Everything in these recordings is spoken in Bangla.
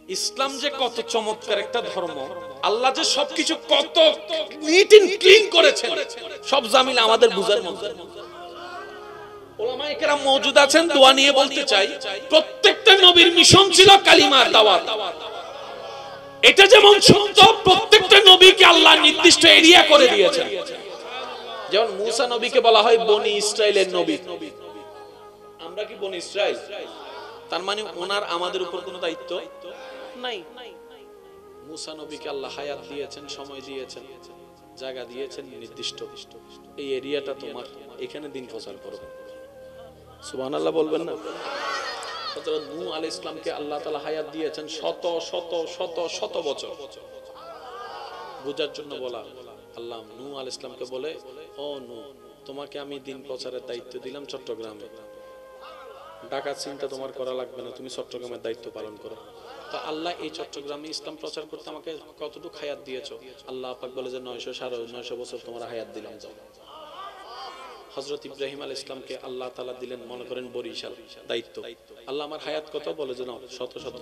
ইসলাম যে কত চমৎকার একটা ধর্ম, আল্লাহ যে সবকিছু কত নিট এন্ড ক্লিন করেছেন, সব জামিল আমাদের বুঝার মধ্যে। উলামায়ে কেরাম মওজুদ আছেন, দোয়া নিয়ে বলতে চাই, প্রত্যেকটা নবীর মিশন ছিল কালিমার দাওয়াত। এটা যেমন সত্য, প্রত্যেকটা নবীকে আল্লাহ নির্দিষ্ট এরিয়া করে দিয়েছেন। যেমন মুসা নবীকে বলা হয় বনি ইসরাইলের নবী। আমরা কি বনি ইসরাইল? তার মানে ওনার আমাদের উপর কোনো দায়িত্ব নাই। মুসা নবীকে আল্লাহ হায়াত দিয়েছেন, সময় দিয়েছেন, জায়গা দিয়েছেন নির্দিষ্ট, এই এরিয়াটা তোমার, এখানে দিন প্রচার করো। সুবহানাল্লাহ বলবেন না? হযরত নূহ আলাইহিস সালামকে আল্লাহ তাআলা হায়াত দিয়েছেন শত শত শত শত বছর। বুঝার জন্য বলা, আল্লাহ নূহ আলাইহিস সালামকে বলে, ও নূহ, তোমাকে আমি দিন প্রচারের দায়িত্ব দিলাম চট্টগ্রামে, ঢাকার চিন্তা তোমার করা লাগবে না, তুমি চট্টগ্রামের দায়িত্ব পালন করো। তো আল্লাহ এই চট্টগ্রামে ইসলাম প্রচার করতে আমাকে কতটুকু হায়াত দিয়েছো? আল্লাহ পাক বলে যে 900 বছর তোমার হায়াত দিলাম, যাও। হযরত ইব্রাহিম আলাইহিস সালামকে আল্লাহ তাআলা দিলেন মনে করেন বরিশাল দায়িত্ব, আল্লাহ আমার হায়াত কত? বলে যে নাও, শত শত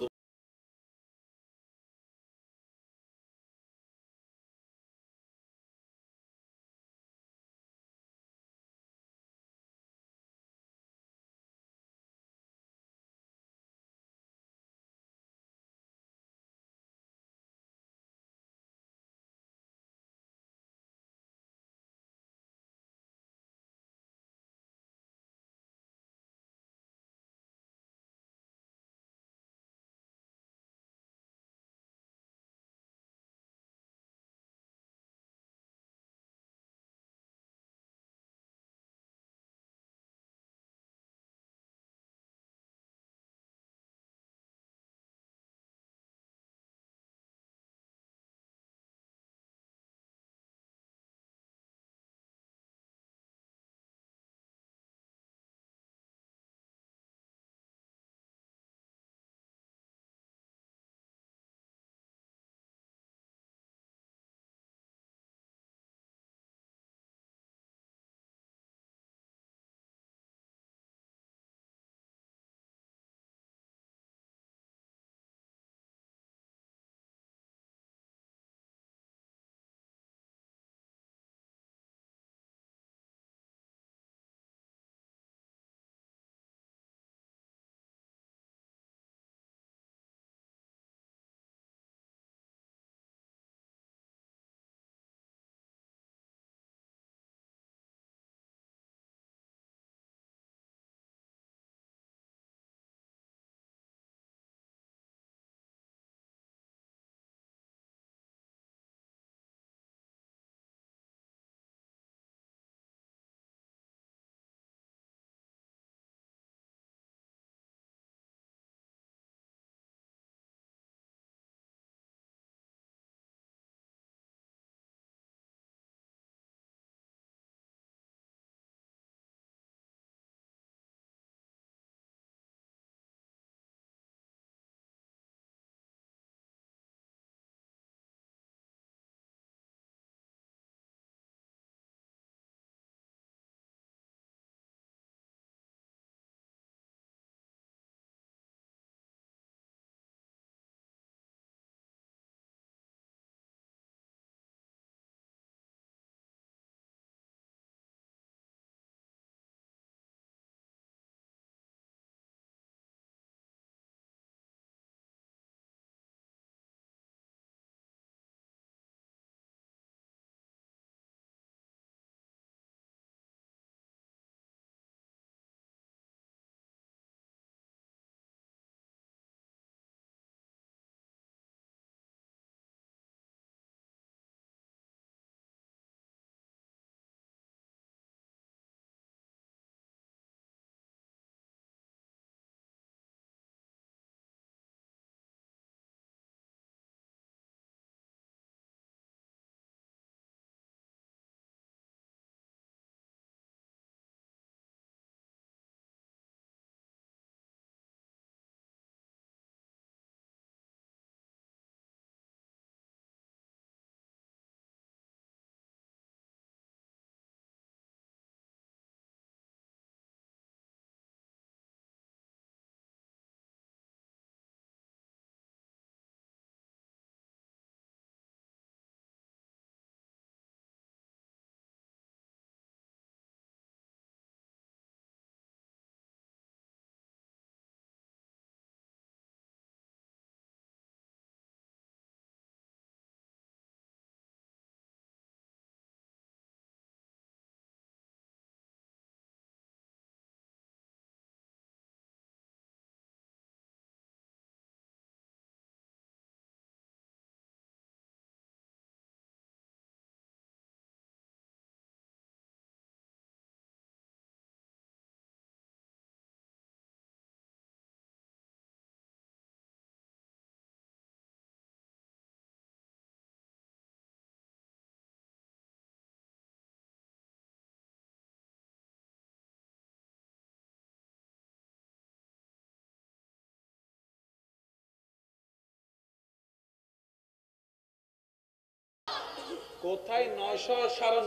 কোথায় 900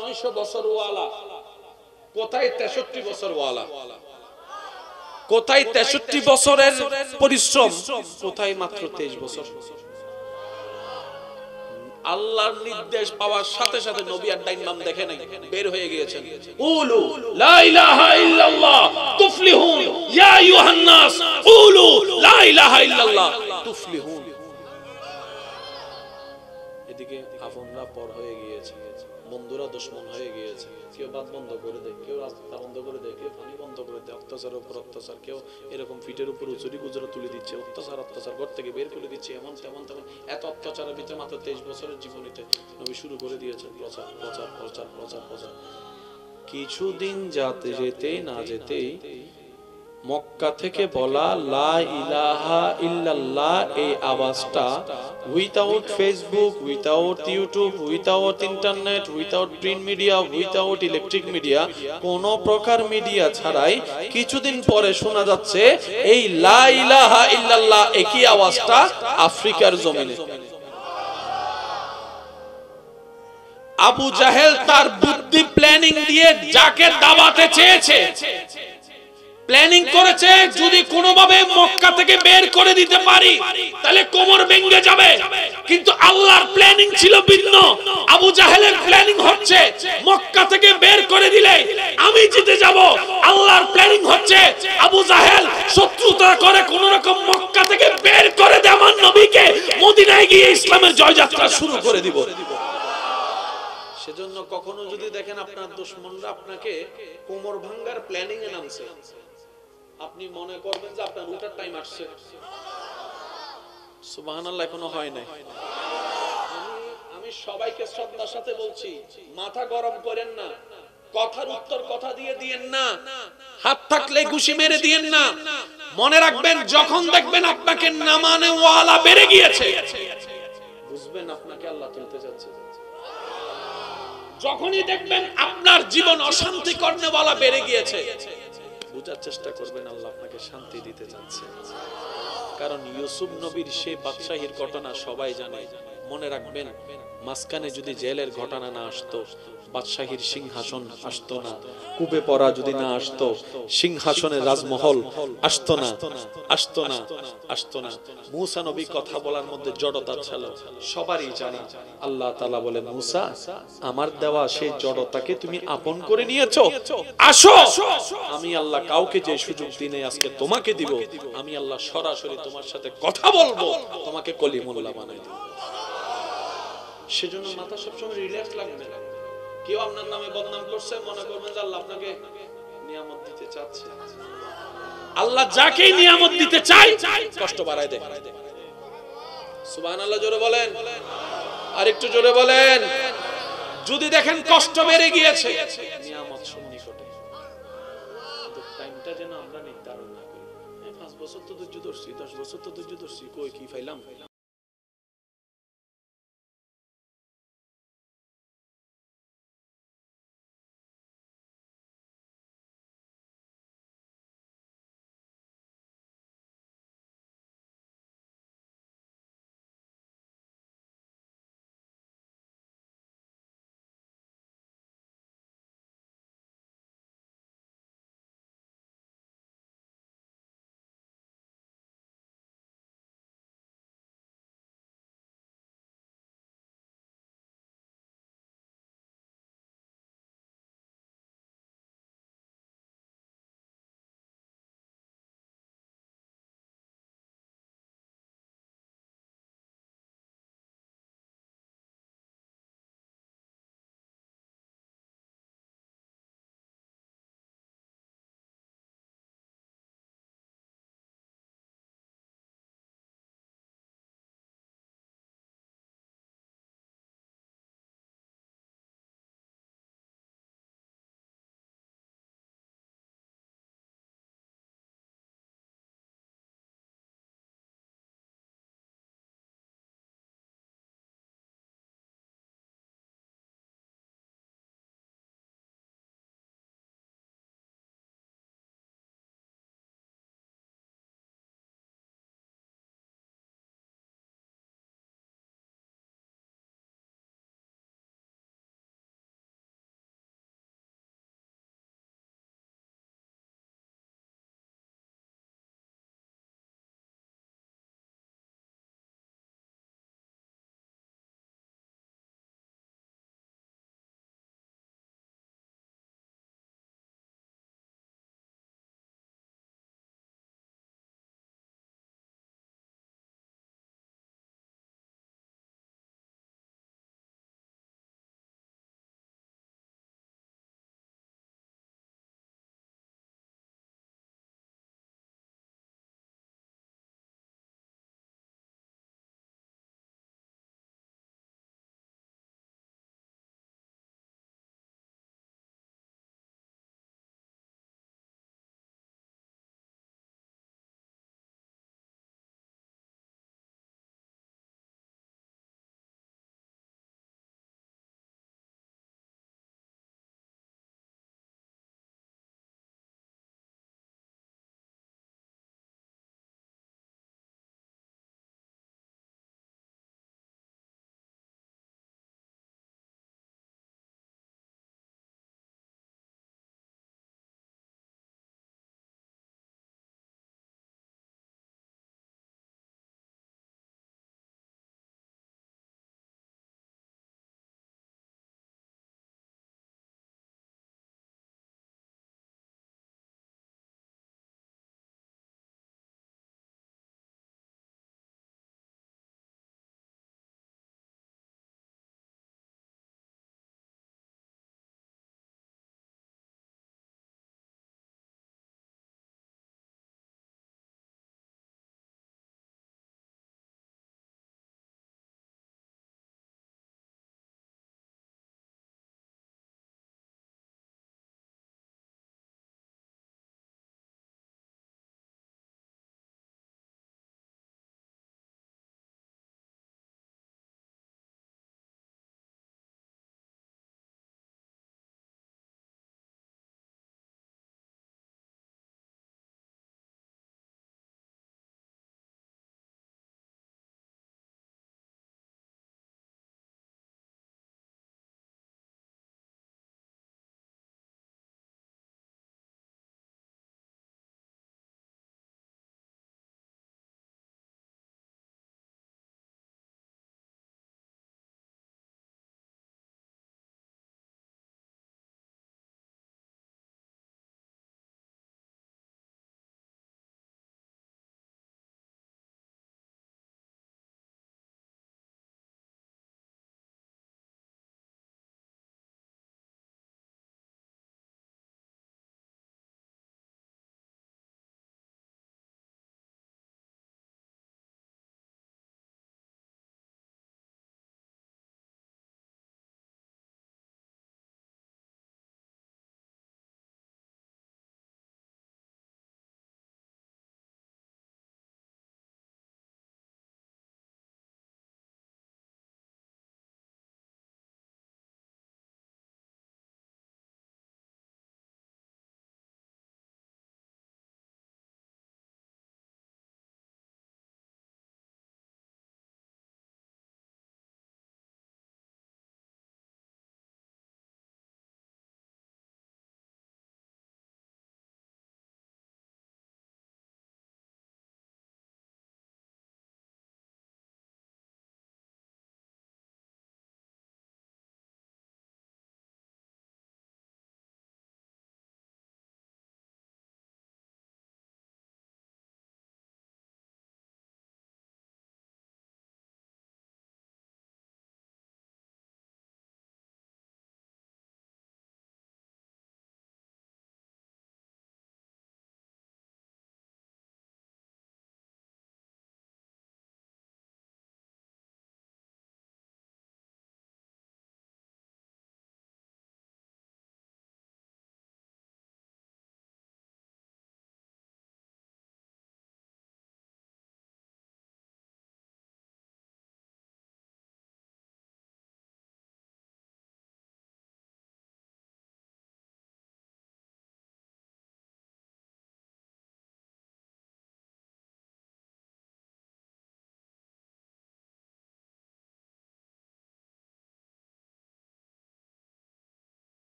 950 বছর ওয়ালা, কোথায় 63 বছর ওয়ালা, কোথায় 63 বছরের পরিশ্রম, কোথায় মাত্র 23 বছর। আল্লাহর নির্দেশ পাওয়ার সাথে সাথে নবী আর ডাইন বাম দেখে নাই, বের হয়ে গিয়েছেন। উলু লা ইলাহা ইল্লাল্লাহ তুফলিহুন, ইয়া আইয়ুহান নাস উলু লা ইলাহা ইল্লাল্লাহ তুফলিহুন। এদিকে আপনরা পর হয়ে গিয়েছে, বন্ধুরা দুশমন হয়ে গিয়েছে। কেউ বাদ বন্ধ করে দেয়, কেউ রাস্তা বন্ধ করে দেয়, কেউ পানি বন্ধ করে দেয়, অত্যাচারের উপর অত্যাচার, কেউ এরকম ফিটের উপর উচুরি গুজরা তুলে দিচ্ছে, অত্যাচার ঘর থেকে বের করে দিচ্ছে, এমন তেমন তেমন। এত অত্যাচারের ভিতরে মাত্র 23 বছরের জীবনীতে নবী শুরু করে দিয়েছেন প্রচার প্রচার প্রচার প্রচার প্রচার। কিছুদিন যাতে যেতে না যেতেই মক্কা থেকে বলা লা ইলাহা ইল্লাল্লাহ এই আওয়াজটা without Facebook, without YouTube, without internet, without print media, without electric media, কোন প্রকার মিডিয়া ছাড়াই কিছুদিন পরে শোনা যাচ্ছে এই লা ইলাহা ইল্লাল্লাহ একই আওয়াজটা আফ্রিকার জমিনে। আবু জাহেল তার বুদ্ধি প্ল্যানিং দিয়ে যাকে দাবাতে চেয়েছে, প্ল্যানিং করেছে যদি কোনোভাবে মক্কা থেকে বের করে দিতে পারি তাহলে কোমর ভেঙে যাবে। কিন্তু আল্লাহর প্ল্যানিং ছিল ভিন্ন। আবু জাহেলের প্ল্যানিং হচ্ছে মক্কা থেকে বের করে দিলে আমি জিতে যাব। আল্লাহর প্ল্যানিং হচ্ছে আবু জাহেল শত্রুতা করে কোন রকম মক্কা থেকে বের করে দে, আমার নবীকে মদিনায় গিয়ে ইসলামের জয়যাত্রা শুরু করে দিব। সেজন্য কখনো যদি দেখেন আপনার দুশমনরা আপনাকে কোমর ভাঙার প্ল্যানিং এ নামছে, আপনি মনে করবেন যে আপনার উঠার টাইম আসছে। সুবহানাল্লাহ, এখনো হয় নাই। আমি সবাইকে শ্রদ্ধার সাথে বলছি, মাথা গরম করেন না, কথার উত্তর কথা দিয়ে দিয়েন না, হাত থাকলে ঘুষি মেরে দিয়েন না। মনে রাখবেন যখন দেখবেন আপনাকে নামানে ওয়ালা বেড়ে গিয়েছে, বুঝবেন আপনাকে আল্লাহ তুলতে যাচ্ছে। যখনই দেখবেন আপনার জীবন অশান্তি করনেওয়ালা বেড়ে গিয়েছে, বুঝার চেষ্টা করবেন আল্লাহ আপনাকে শান্তি দিতে যাচ্ছে। কারণ ইউসুফ নবীর সেই বাদশাহীর ঘটনা সবাই জানে। মনে রাখবেন মাঝখানে যদি জেলের ঘটনা না আসতো, বাদশাহীর সিংহাসন আসতো না, কূপে পড়া যদি না আসতো, সিংহাসনের রাজমহল আসতো না, আসতো না, আসতো না। মূসা নবী কথা বলার মধ্যে জড়তা ছিল, সবারই জানা। আল্লাহ তাআলা বলে, মূসা আমার দেওয়া সেই জড়তাকে তুমি আপন করে নিয়েছো, আসো আমি আল্লাহ কাউকে যে সুযোগ দিনে আজকে তোমাকে দিব, আমি আল্লাহ সরাসরি তোমার সাথে কথা বলবো, তোমাকে কলিমুল্লাহ বানাই দেব। সেজন্য মাথা সবসময় রিল্যাক্স লাগবে। কেউ আপনার নামে বদনাম করছে, মনে করবেন যে আল্লাহ আপনাকে নিয়ামত দিতে চাচ্ছে। আল্লাহ যাকে নিয়ামত দিতে চায় কষ্ট বাড়ায় দেয়। সুবহানাল্লাহ, জোরে বলেন, আর একটু জোরে বলেন। যদি দেখেন কষ্ট বেড়ে গিয়েছে, নিয়ামত সন্নিকটে, কিন্তু টাইমটা যেন আমরা নির্ধারণ না করি। 5 বছর তো ধৈর্য ধরছি, 10 বছর তো ধৈর্য ধরছি, কই কি পাইলাম।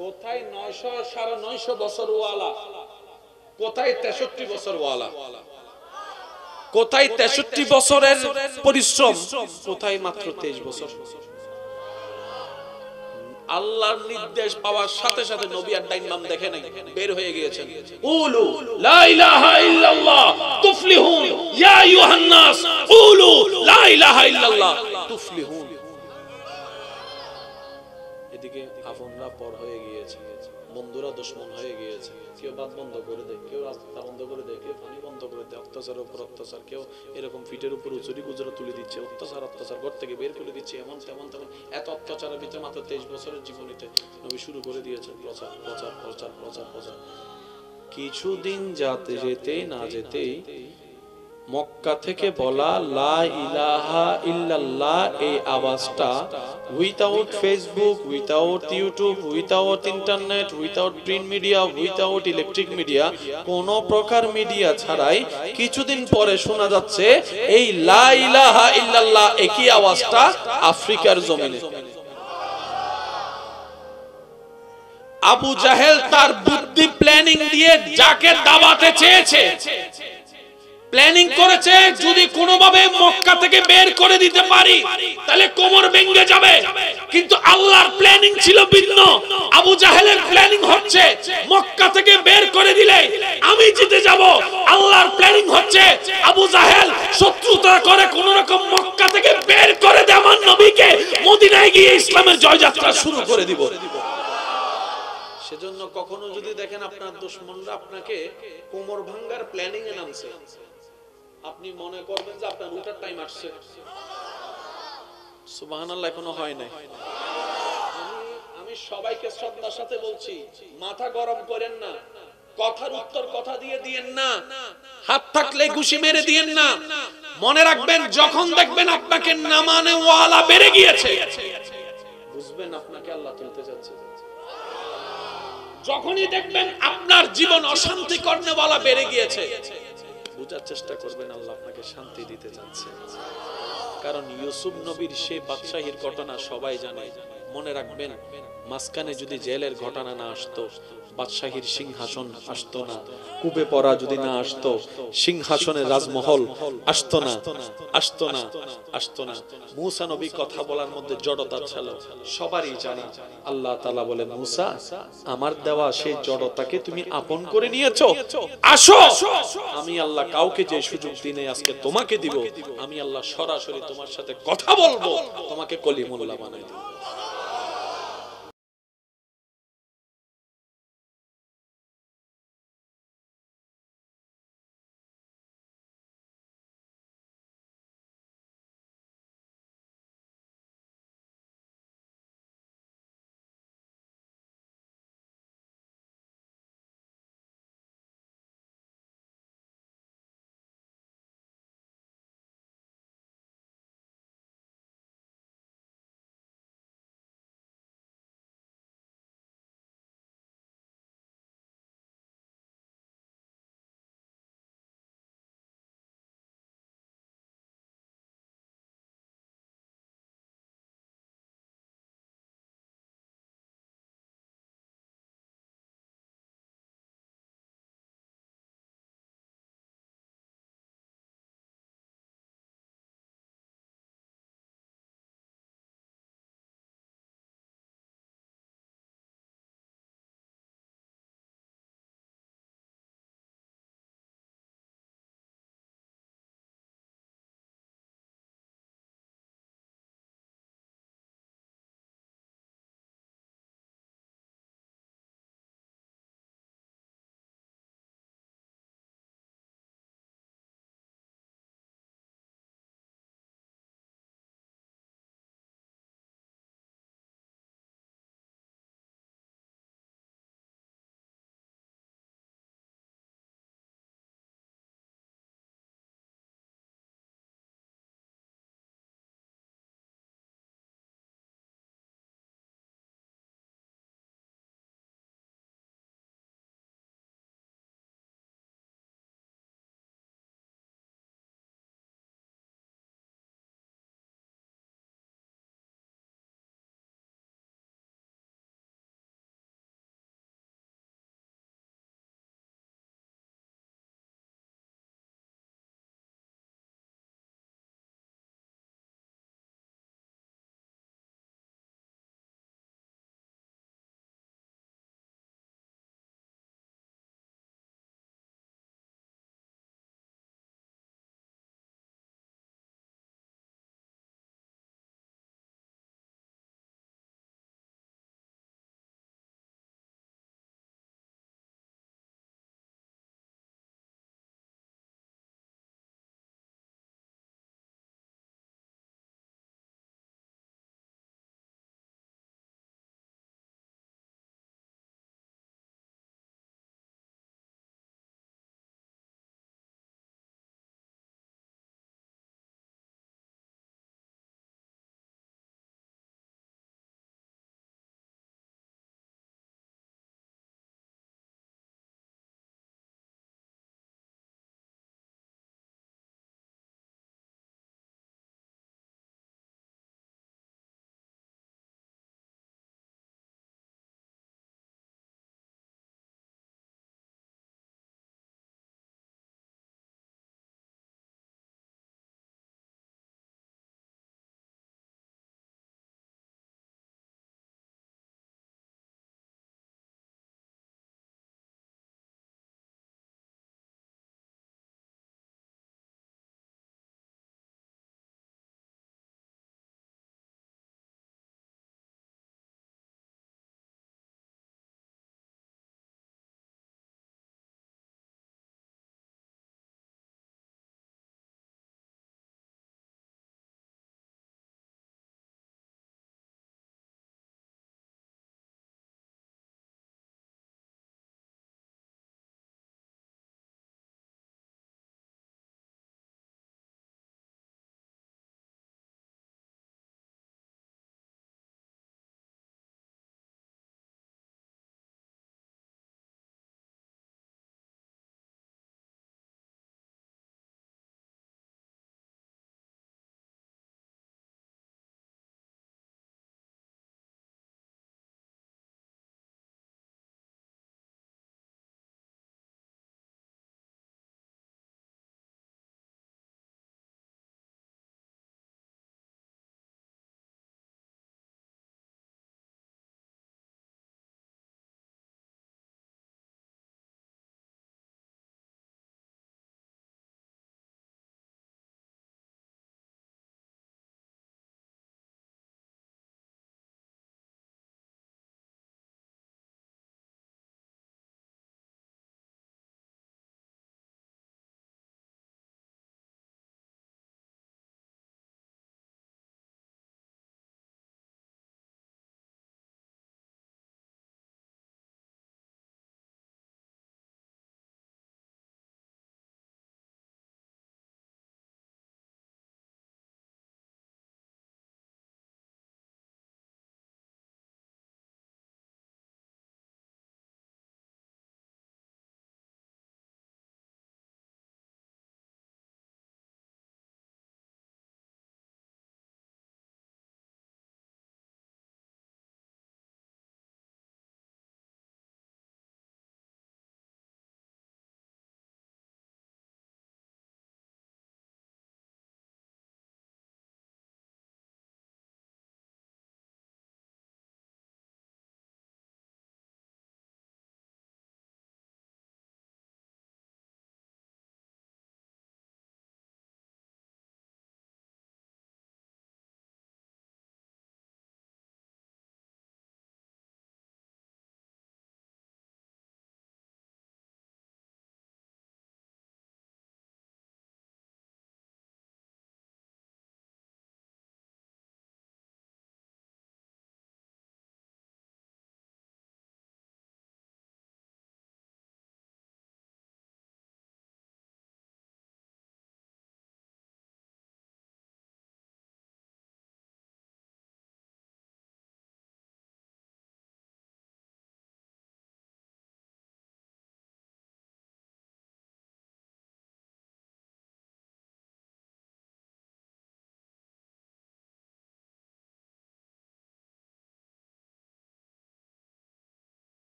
কোথায় 900 950 বছর ওয়ালা, কোথায় 63 বছর ওয়ালা, কোথায় 63 বছরের পরিশ্রম, কোথায় মাত্র 23 বছর। আল্লাহর নির্দেশ পাওয়ার সাথে সাথে নবী আর ডাইন বাম দেখে নাই, বের হয়ে গিয়েছেন। উলু লা ইলাহা ইল্লাল্লাহ তুফলিহুন, ইয়া আইয়ুহান নাস উলু লা ইলাহা ইল্লাল্লাহ তুফলিহুন। এদিকে আপনরা পর হয়ে গিয়েছে, বন্ধুরা দুশমন হয়ে গিয়েছে। কেউ বাদ বন্ধ করে দেয়, কেউ রাস্তা বন্ধ করে দেয়, কেউ পানি বন্ধ করে দেয়, অত্যাচারের উপর অত্যাচার, কেউ এরকম ফিটের উপর উচুরি গুজরা তুলে দিচ্ছে, অত্যাচার ঘর থেকে বের করে দিচ্ছে, এমন তেমন তেমন। এত অত্যাচারের ভিতরে মাত্র 23 বছরের জীবনীতে নবী শুরু করে দিয়েছেন প্রচার প্রচার প্রচার প্রচার প্রচার। কিছুদিন যাতে যেতে না যেতেই মক্কা থেকে বলা লা ইলাহা ইল্লাল্লাহ এই আওয়াজটা without Facebook, without YouTube, without internet, without print media, without electric media, কোন প্রকার মিডিয়া ছাড়াই কিছুদিন পরে শোনা যাচ্ছে এই লা ইলাহা ইল্লাল্লাহ একই আওয়াজটা আফ্রিকার জমিনে। আবু জাহেল তার বুদ্ধি প্ল্যানিং দিয়ে যাকে দাবাতে চেয়েছে, প্ল্যানিং করেছে যদি কোনোভাবে মক্কা থেকে বের করে দিতে পারি তাহলে কোমর ভেঙে যাবে। কিন্তু আল্লাহর প্ল্যানিং ছিল ভিন্ন। আবু জাহেলের প্ল্যানিং হচ্ছে মক্কা থেকে বের করে দিলে আমি জিতে যাব। আল্লাহর প্ল্যানিং হচ্ছে আবু জাহেল শত্রুতা করে কোন রকম মক্কা থেকে বের করে দে, আমার নবীকে মদিনায় গিয়ে ইসলামের জয়যাত্রা শুরু করে দিব। সেজন্য কখনো যদি দেখেন আপনার দুশমনরা আপনাকে কোমর ভাঙার প্ল্যানিং এ নামছে, আপনি মনে করবেন যে আপনার উঠার টাইম আসছে। সুবহানাল্লাহ, এখনো হয় নাই। আমি সবাইকে শ্রদ্ধার সাথে বলছি, মাথা গরম করেন না, কথার উত্তর কথা দিয়ে দিয়েন না, হাত থাকলে ঘুষি মেরে দিয়েন না। মনে রাখবেন যখন দেখবেন আপনাকে নামানে ওয়ালা বেড়ে গিয়েছে, বুঝবেন আপনাকে আল্লাহ তুলতে যাচ্ছে। যখনই দেখবেন আপনার জীবন অশান্তি করনেওয়ালা বেড়ে গিয়েছে, বুঝার চেষ্টা করবেন আল্লাহ আপনাকে শান্তি দিতে যাচ্ছে। কারণ ইউসুফ নবীর সেই বাদশাহীর ঘটনা সবাই জানে। মনে রাখবেন মাঝখানে যদি জেলের ঘটনা না আসতো, বাদশাহীর সিংহাসন আসতো না, কূপে পড়া যদি না আসতো, সিংহাসনের রাজমহল আসতো না, আসতো না, আসতো না। মূসা নবী কথা বলার মধ্যে জড়তা ছিল, সবারই জানি। আল্লাহ তাআলা বলে, মূসা আমার দেওয়া সেই জড়তাকে তুমি আপন করে নিয়েছো, আসো আমি আল্লাহ কাউকে যে সুযোগ দিনে আজকে তোমাকে দিব, আমি আল্লাহ সরাসরি তোমার সাথে কথা বলবো, তোমাকে কলিমুল্লাহ বানাই দিব।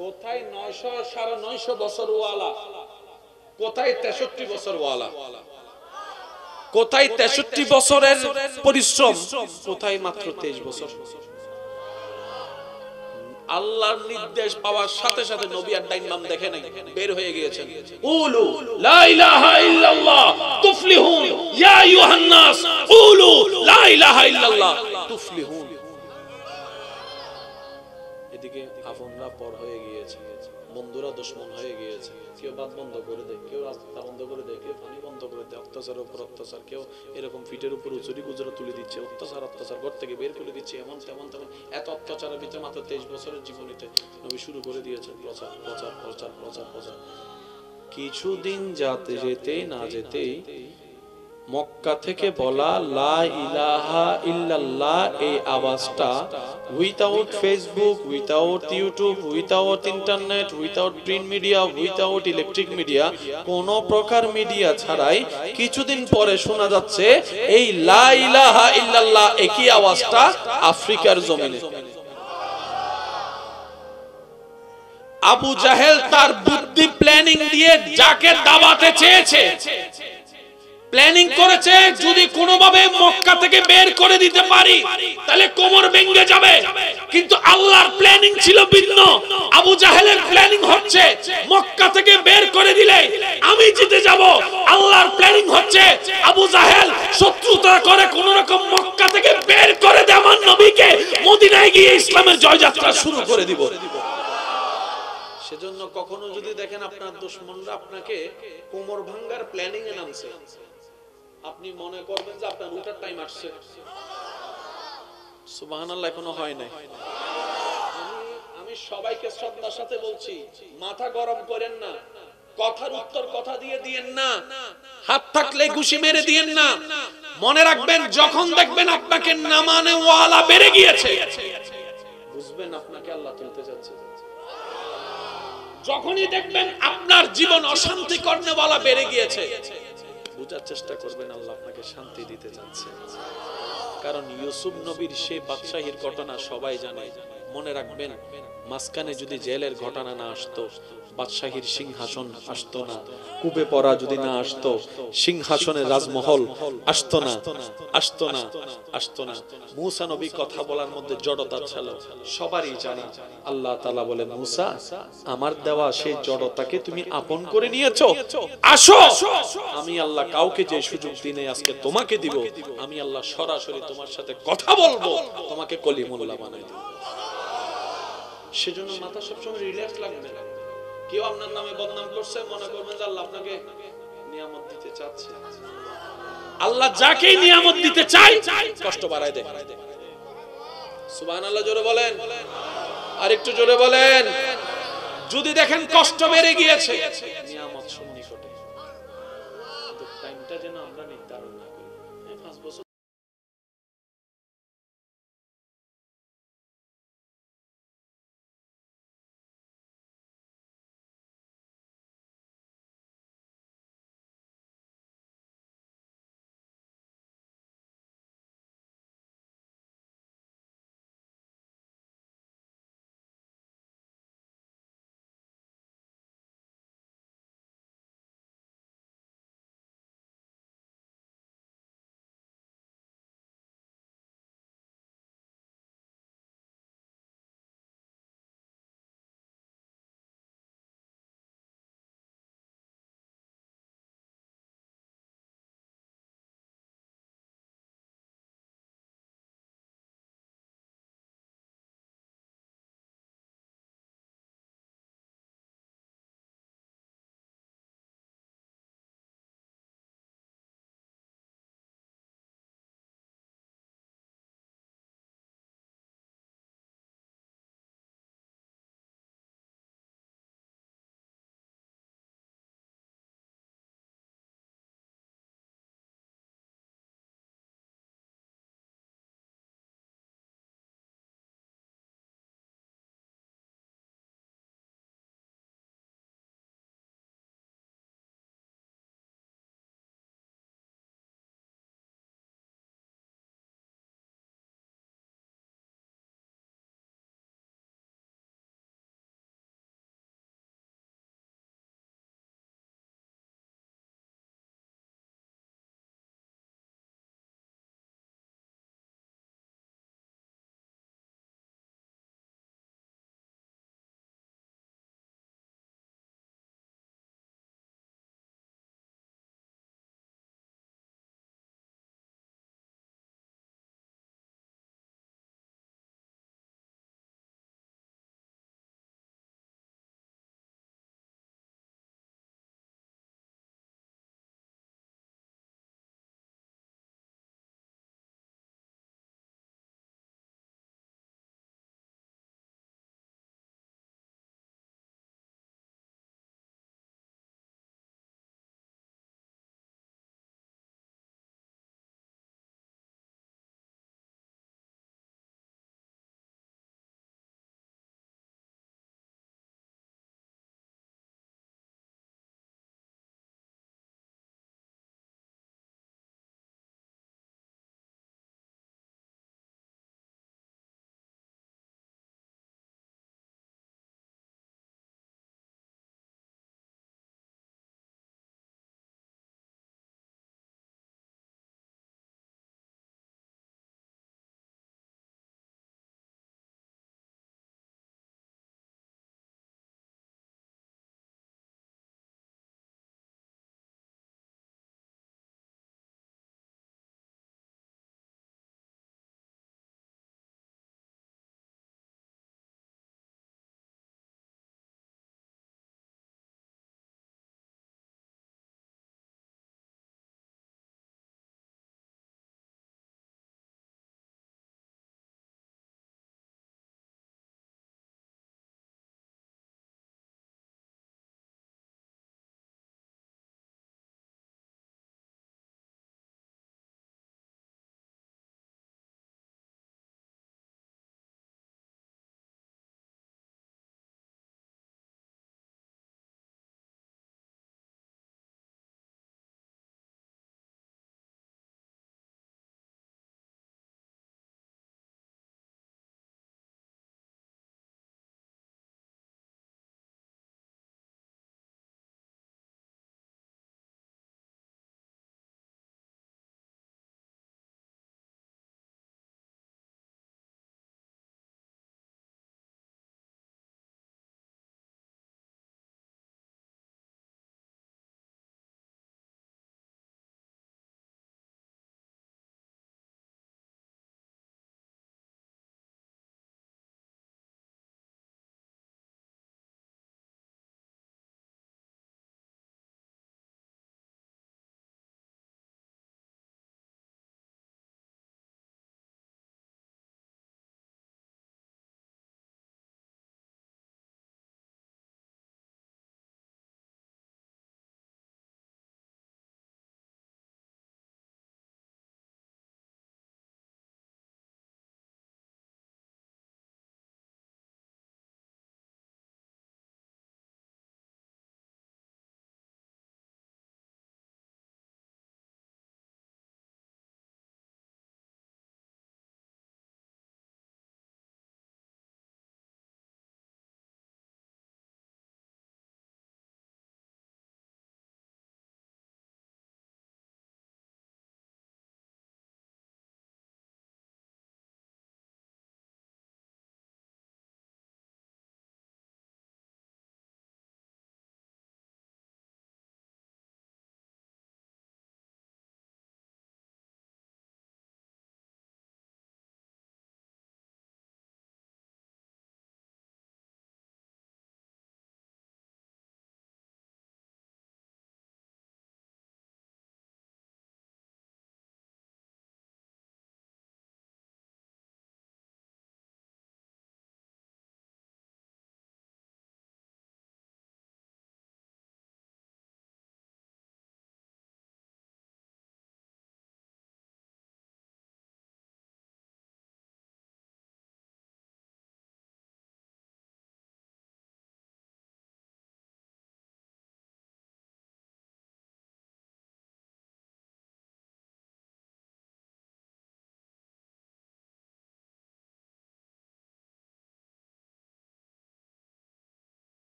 কোথায় 900 950 বছর ওয়ালা, কোথায় 63 বছর ওয়ালা, কোথায় 63 বছরের পরিশ্রম, কোথায় মাত্র 23 বছর। আল্লাহর নির্দেশ পাওয়ার সাথে সাথে নবী আর ডাইন বাম দেখে নাই, বের হয়ে গিয়েছেন। উলু লা ইলাহা ইল্লাল্লাহ তুফলিহুন, ইয়া আইয়ুহান নাস উলু লা ইলাহা ইল্লাল্লাহ তুফলিহুন। এদিকে আপনরা পর হয়ে গিয়েছে, বন্ধুরা দুশমন হয়ে গিয়েছে। কেউ বাদ বন্ধ করে দেয়, কেউ রাস্তা বন্ধ করে দেয়, কেউ পানি বন্ধ করে দেয়, অত্যাচারের উপর অত্যাচার, কেউ এরকম ফিটের উপর উচুরি গুজরা তুলে দিচ্ছে, অত্যাচার ঘর থেকে বের করে দিচ্ছে, এমন তেমন তেমন। এত অত্যাচারের ভিতরে মাত্র 23 বছরের জীবনীতে নবী শুরু করে দিয়েছেন প্রচার প্রচার প্রচার প্রচার প্রচার। কিছুদিন যাতে যেতে না যেতেই মক্কা থেকে বলা লা ইলাহা ইল্লাল্লাহ এই আওয়াজটা without Facebook, without YouTube, without internet, without print media, without electric media, কোন প্রকার মিডিয়া ছাড়াই কিছুদিন পরে শোনা যাচ্ছে এই লা ইলাহা ইল্লাল্লাহ একই আওয়াজটা আফ্রিকার জমিনে। আবু জাহেল তার বুদ্ধি প্ল্যানিং দিয়ে যাকে দাবাতে চেয়েছে, প্ল্যানিং করেছে যদি কোনোভাবে মক্কা থেকে বের করে দিতে পারি তাহলে কোমর ভেঙে যাবে। কিন্তু আল্লাহর প্ল্যানিং ছিল ভিন্ন। আবু জাহেলের প্ল্যানিং হচ্ছে মক্কা থেকে বের করে দিলে আমি জিতে যাব। আল্লাহর প্ল্যানিং হচ্ছে আবু জাহেল শত্রুতা করে কোন রকম মক্কা থেকে বের করে দে, আমার নবীকে মদিনায় গিয়ে ইসলামের জয়যাত্রা শুরু করে দিব। সেজন্য কখনো যদি দেখেন আপনার দুশমনরা আপনাকে কোমর ভাঙার প্ল্যানিং এ নামছে, আপনি মনে করবেন যে আপনার উঠার টাইম আসছে। সুবহানাল্লাহ, এখনো হয় নাই। আমি সবাইকে শ্রদ্ধার সাথে বলছি, মাথা গরম করেন না, কথার উত্তর কথা দিয়ে দিয়েন না, হাত থাকলে ঘুষি মেরে দিয়েন না। মনে রাখবেন যখন দেখবেন আপনাকে নামানে ওয়ালা বেড়ে গিয়েছে, বুঝবেন আপনাকে আল্লাহ তুলতে যাচ্ছে। যখনই দেখবেন আপনার জীবন অশান্তি করনেওয়ালা বেড়ে গিয়েছে, বুঝার চেষ্টা করবেন আল্লাহ আপনাকে শান্তি দিতে যাচ্ছে। কারণ ইউসুফ নবীর সেই বাদশাহীর ঘটনা সবাই জানে। মনে রাখবেন মাঝখানে যদি জেলের ঘটনা না আসতো, বাদশাহীর সিংহাসন আসতো না, কূপে পড়া যদি না আসতো, সিংহাসনের রাজমহল আসতো না, আসতো না, আসতো না। মূসা নবী কথা বলার মধ্যে জড়তা ছিল, সবারই জানি। আল্লাহ তাআলা বলে, মূসা আমার দেওয়া সেই জড়তাকে তুমি আপন করে নিয়েছো, আসো আমি আল্লাহ কাউকে যে সুযোগ দিনে আজকে তোমাকে দিব, আমি আল্লাহ সরাসরি তোমার সাথে কথা বলবো, তোমাকে কলিমুল্লাহ বানাই দেব। সেজন্য মাথা সবসময় রিল্যাক্স লাগবে। কেউ আপনার নামে বদনাম করছে, মনে করবেন যে আল্লাহ আপনাকে নিয়ামত দিতে চাচ্ছে। আল্লাহ যাকে নিয়ামত দিতে চায় কষ্ট বাড়ায় দেয়। সুবহানাল্লাহ, জোরে বলেন, আর একটু জোরে বলেন। যদি দেখেন কষ্ট বেড়ে গিয়েছে, নিয়ামত সন্নিকটে, টাইমটা যেন আমরা নির্ধারণ না করি। 5 বছর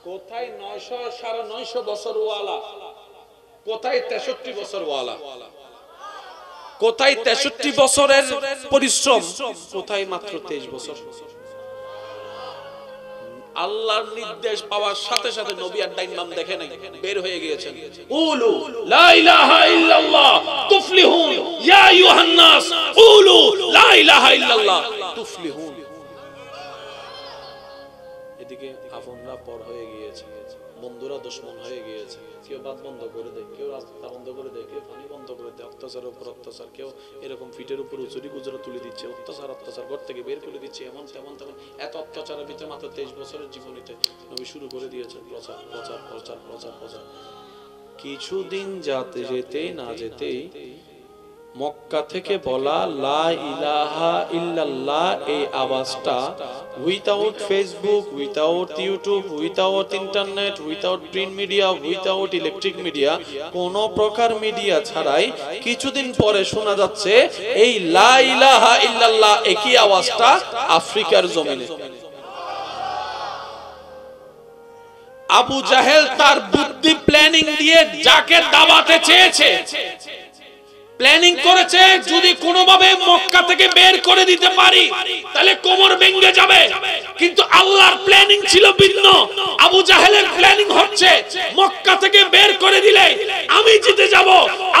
কোথায় 900 950 বছর ওয়ালা, কোথায় 63 বছর ওয়ালা, কোথায় 63 বছরের পরিশ্রম, কোথায় মাত্র 23 বছর। আল্লাহর নির্দেশ পাওয়ার সাথে সাথে নবী আর ডাইন বাম দেখে নাই, বের হয়ে গিয়েছেন। উলু লা ইলাহা ইল্লাল্লাহ তুফলিহুন, ইয়া আইয়ুহান নাস উলু লা ইলাহা ইল্লাল্লাহ তুফলিহুন। এদিকে আপনরা পর হয়ে গিয়েছে, বন্ধুরা দুশমন হয়ে গিয়েছে। কেউ বাদ বন্ধ করে দেয়, কেউ রাস্তা বন্ধ করে দেয়, কেউ পানি বন্ধ করে দেয়, অত্যাচারের উপর অত্যাচার, কেউ এরকম ফিটের উপর উচুরি গুজরা তুলে দিচ্ছে, অত্যাচার ঘর থেকে বের করে দিচ্ছে, এমন তেমন তেমন। এত অত্যাচারের ভিতরে মাত্র 23 বছরের জীবনীতে নবী শুরু করে দিয়েছেন প্রচার প্রচার প্রচার প্রচার প্রচার। কিছুদিন যাতে যেতে না যেতেই মক্কা থেকে বলা লা ইলাহা ইল্লাল্লাহ এই আওয়াজটা without Facebook, without YouTube, without internet, without print media, without electric media, কোন প্রকার মিডিয়া ছাড়াই কিছুদিন পরে শোনা যাচ্ছে এই লা ইলাহা ইল্লাল্লাহ একই আওয়াজটা আফ্রিকার জমিনে। আবু জাহেল তার বুদ্ধি প্ল্যানিং দিয়ে যাকে দাবাতে চেয়েছে, প্ল্যানিং করেছে যদি কোনোভাবে মক্কা থেকে বের করে দিতে পারি তাহলে কোমর ভেঙে যাবে। কিন্তু আল্লাহর প্ল্যানিং ছিল ভিন্ন। আবু জাহেলের প্ল্যানিং হচ্ছে মক্কা থেকে বের করে দিলে আমি জিতে যাব।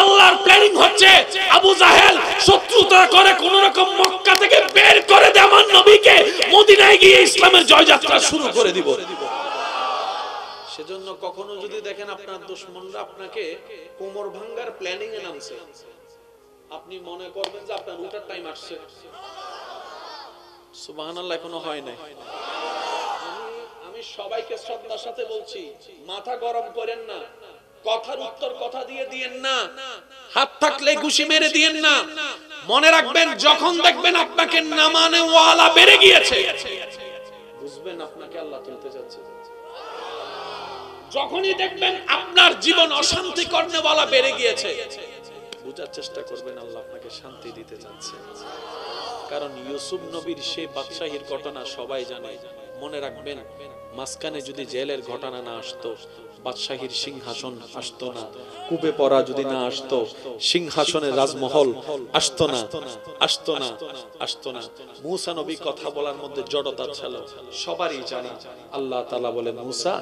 আল্লাহর প্ল্যানিং হচ্ছে আবু জাহেল শত্রুতা করে কোন রকম মক্কা থেকে বের করে দে, আমার নবীকে মদিনায় গিয়ে ইসলামের জয়যাত্রা শুরু করে দিব। সেজন্য কখনো যদি দেখেন আপনার দুশমনরা আপনাকে কোমর ভাঙার প্ল্যানিং এ নামছে, আপনি মনে করবেন যে আপনার উঠার টাইম আসছে। সুবহানাল্লাহ, এখনো হয় নাই। আমি সবাইকে শ্রদ্ধার সাথে বলছি, মাথা গরম করেন না, কথার উত্তর কথা দিয়ে দিয়েন না, হাত থাকলে ঘুষি মেরে দিয়েন না। মনে রাখবেন যখন দেখবেন আপনাকে নামানে ওয়ালা বেড়ে গিয়েছে, বুঝবেন আপনাকে আল্লাহ তুলতে যাচ্ছে। যখনই দেখবেন আপনার জীবন অশান্তি করনেওয়ালা বেড়ে গিয়েছে, বুঝার চেষ্টা করবেন আল্লাহ আপনাকে শান্তি দিতে যাচ্ছে। কারণ ইউসুফ নবীর সেই বাদশাহীর ঘটনা সবাই জানে। মনে রাখবেন মাঝখানে যদি জেলের ঘটনা না আসতো, বাদশাহীর সিংহাসন আসতো না, কূপে পড়া যদি না আসতো, সিংহাসনের রাজমহল আসতো না, আসতো না, আসতো না। মূসা নবী কথা বলার মধ্যে জড়তা ছিল, সবারই জানা। আল্লাহ তাআলা বলে, মূসা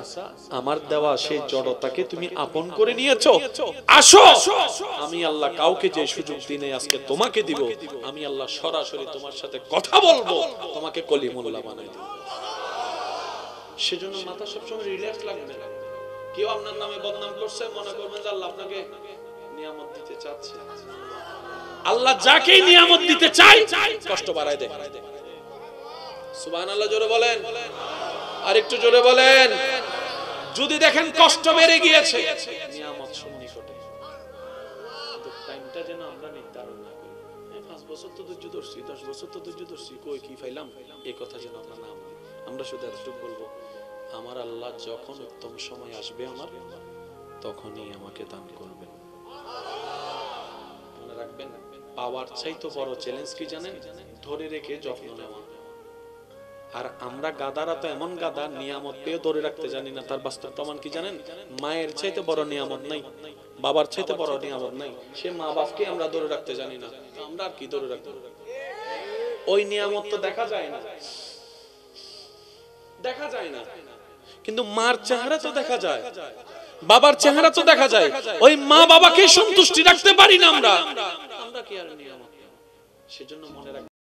আমার দেওয়া সেই জড়তাকে তুমি আপন করে নিয়েছো, আসো আমি আল্লাহ কাউকে যে সুযোগ দিনে আজকে তোমাকে দিব, আমি আল্লাহ সরাসরি তোমার সাথে কথা বলবো, তোমাকে কলিমুল্লাহ বানাই দেব। সেজন্য মাথা সবসময় রিল্যাক্স লাগবে। কেউ আপনার নামে বদনাম করছে, মনে করবেন যে আল্লাহ আপনাকে নিয়ামত দিতে চাচ্ছে। আল্লাহ যাকে নিয়ামত দিতে চায় কষ্ট বাড়ায় দেয়। সুবহানাল্লাহ, জোরে বলেন, আর একটু জোরে বলেন। যদি দেখেন কষ্ট বেড়ে গিয়েছে, নিয়ামত সন্নিকটে, কিন্তু টাইমটা যেন আমরা নির্ধারণ না করি। 5 বছর তো ধৈর্য ধরছি, 10 বছর তো ধৈর্য ধরছি, কই কি পাইলাম, এই কথা যেন আমরা না বলি। আমরা শুধু এতটুকু বলবো, আমার আল্লাহ যখন উত্তম সময় আসবে আমার, তখনই আমাকে দান করবেন। মনে রাখবেন, পাওয়ার চাইতে বড় চ্যালেঞ্জ কি জানেন? ধরে রেখে যত্ন নেওয়া। আর আমরা গাদারা তো এমন গাদা, নিয়ামত পেয়ে ধরে রাখতে জানি না। তার বাস্তব প্রমাণ কি জানেন? মায়ের চাইতে বড় নিয়ামত নাই, বাবার চাইতে বড় নিয়ামত নাই। সে মা বাপকে আমরা ধরে রাখতে জানি না, আমরা আর কি ধরে রাখবো? ওই নিয়ামত তো দেখা যায় না, দেখা যায় না, কিন্তু মার চেহারা তো দেখা যায়, বাবার চেহারা তো দেখা যায়। ওই মা বাবাকে সন্তুষ্টি রাখতে পারি না আমরা, আমরা কি আর নিয়ামত? সেজন্য মনে রাখবেন।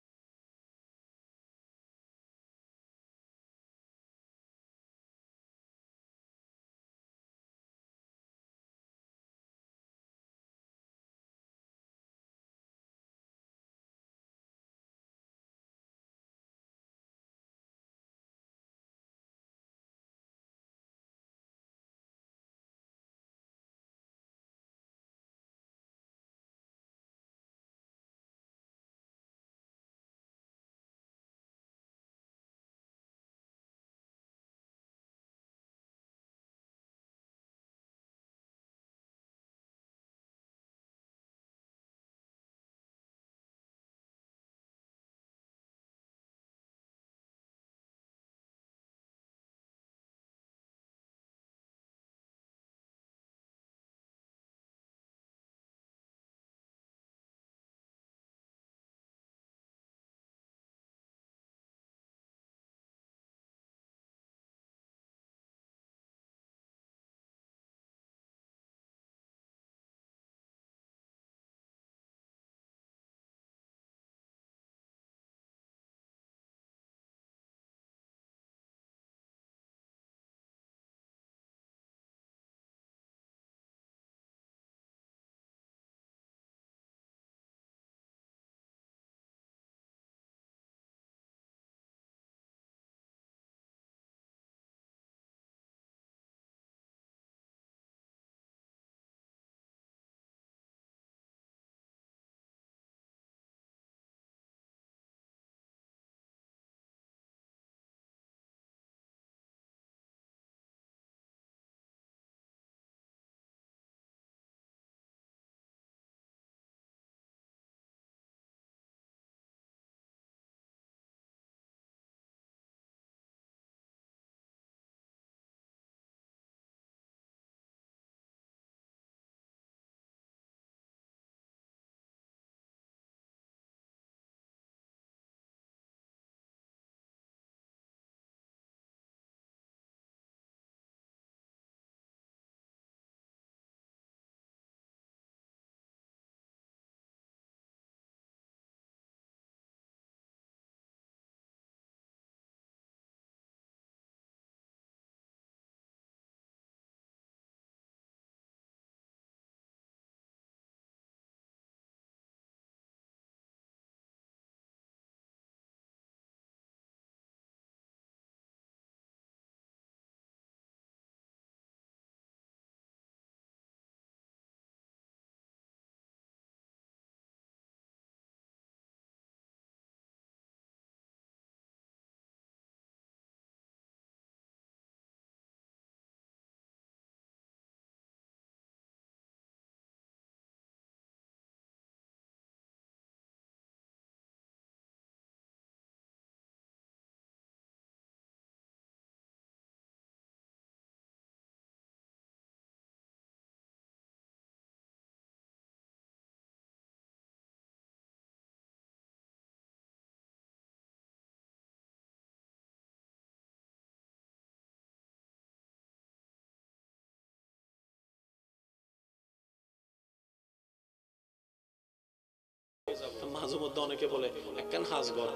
মাঝে মধ্যে অনেকে বলে একখান হাজগর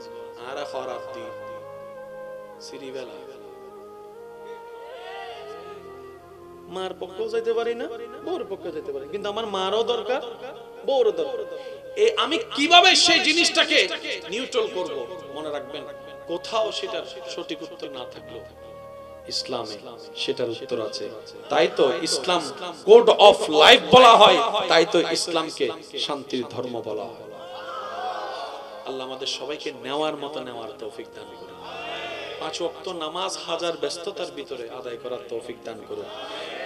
আর খরাত দি সিরিবেলা মার পক্ষেও যাইতে পারি না, বউর পক্ষেও যেতে পারি, কিন্তু আমার মারও দরকার, বউরও দরকার। আমি কিভাবে সেই জিনিসটাকে নিউট্রাল করব? মনে রাখবেন, কোথাও সেটার সঠিক উত্তর না থাকলেও ইসলামে সেটার উত্তর আছে। তাই তো ইসলাম কোড অফ লাইফ বলা হয়, তাই তো ইসলামকে শান্তির ধর্ম বলা হয়। আল্লাহ আমাদের সবাইকে নেওয়ার মতো নেওয়ার তৌফিক দান করুন। 5 ওয়াক্ত নামাজ হাজার ব্যস্ততার ভিতরে আদায় করার তৌফিক দান করুন।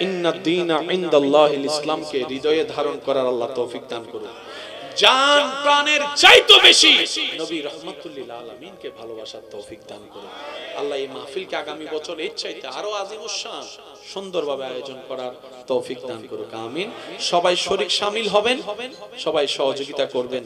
ইন্নাদ দীনা ইনদাল্লাহিল ইসলামকে হৃদয়ে ধারণ করার আল্লাহ তৌফিক দান করুন। জান প্রাণের চাইতে বেশি নবী রাহমাতুল লিল আলামিনকে ভালোবাসার তৌফিক দান করুন। আল্লাহ এই মাহফিলকে আগামী বছর এর চাইতে আরো আজিমুস শান সুন্দরভাবে আয়োজন করার তৌফিক দান করুক। আমিন। সবাই শরীক শামিল হবেন, সবাই সহযোগিতা করবেন।